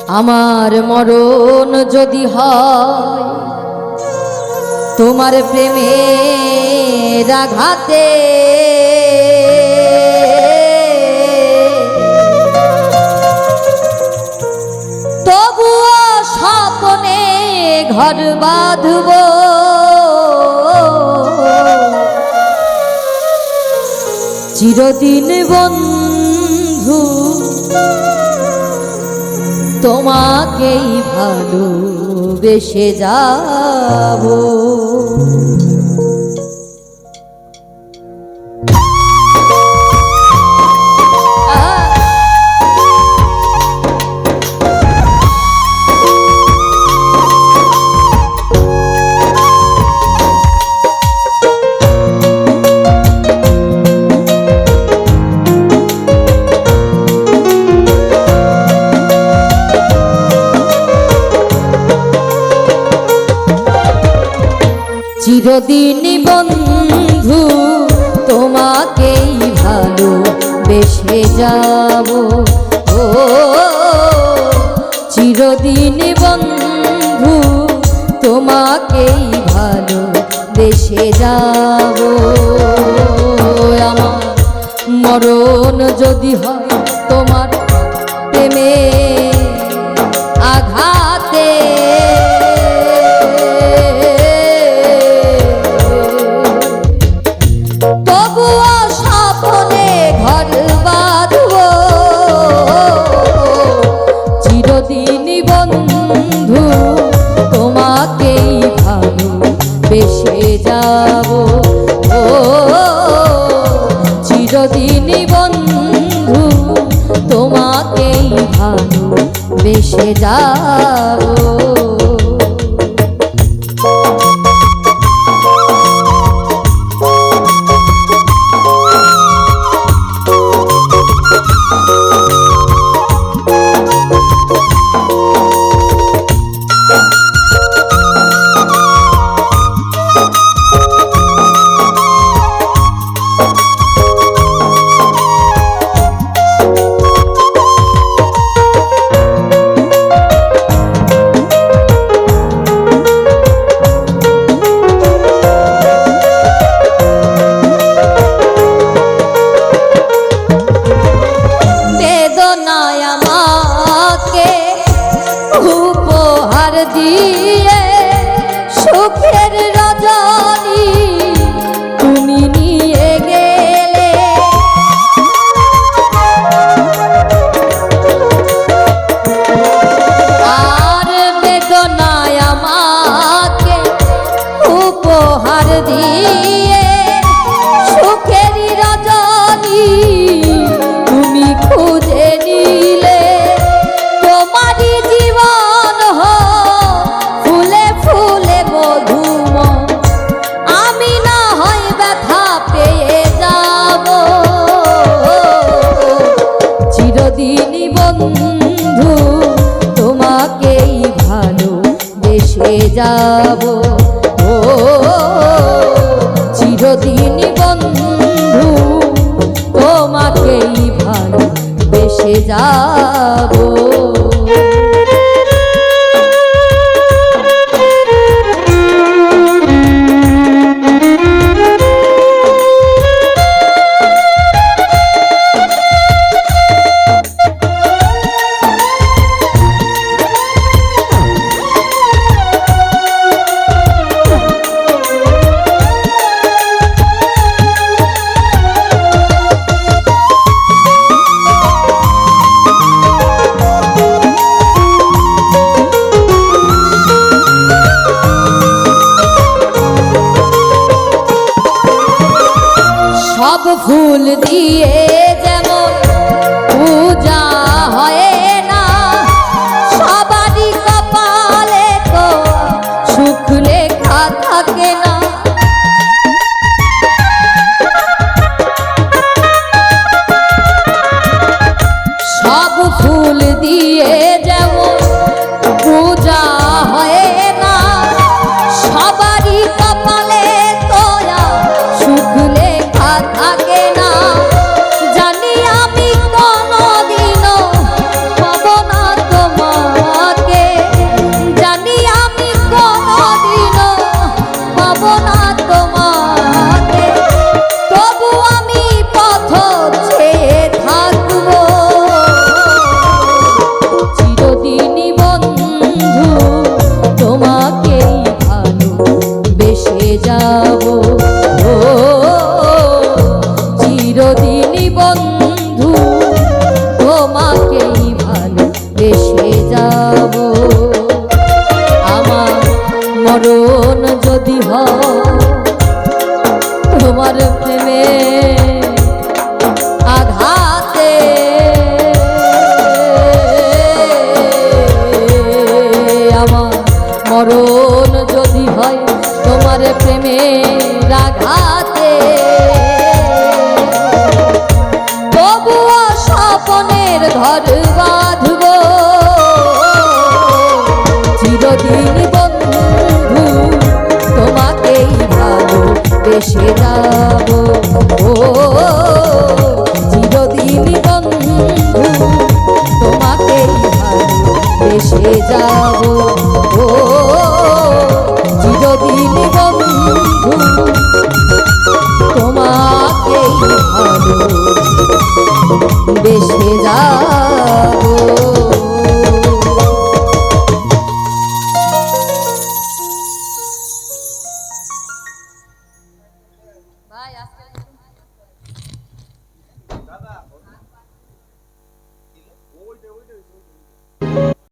আমার মরণ যদি হয় তোমার প্রেমের আঘাতে, তবুও স্বপ্নে ঘর বাঁধব, চিরদিন বন্ধু তোমাকেই ভালোবেসে যাব। চিরদিন বন্ধু তোমাকেই ভালোবেসে যাব, ও চিরদিন বন্ধু তোমাকেই ভালোবেসে যাব। আমার মরণ যদি হয় তোমার প্রেমে আঘাতে, তবুও স্বপ্নে ঘর বাঁধব, চিরদিন বন্ধু তোমাকেই ভালোবেসে যাব, ও চিরদিন বন্ধু তোমাকেই ভালোবেসে যাব। দিয়ে সুখের রজনী তুমি নিয়ে গেলে, আর বেদনায় আমাকে উপহার দিয়ে সুখের রজনী তুমি খুঁজে নিলে। তোমারই জীবন ফুলে ফুলে মধুময়, আমি না হয় ব্যথা পেয়ে যাব, চিরদিন বন্ধু তোমাকেই ভালোবেসে যাব, ও চিরদিন বন্ধু তোমাকেই ভালোবেসে যাব। সব ফুল দিয়ে যেমন পূজা হয় না, সবারই কপালে তো সুখ লেখা থাকে না। সব ফুল দিয়ে যেমন পূজা হয় না, সবারই কপালে তো সুখ লেখা থাকে না। বেসে যাব ও চিরদিন বন্ধু তোমাকেই ভালোবেসে যাব ও চিরদিন বন্ধু তোমাকেই ভালোবেসে যাব।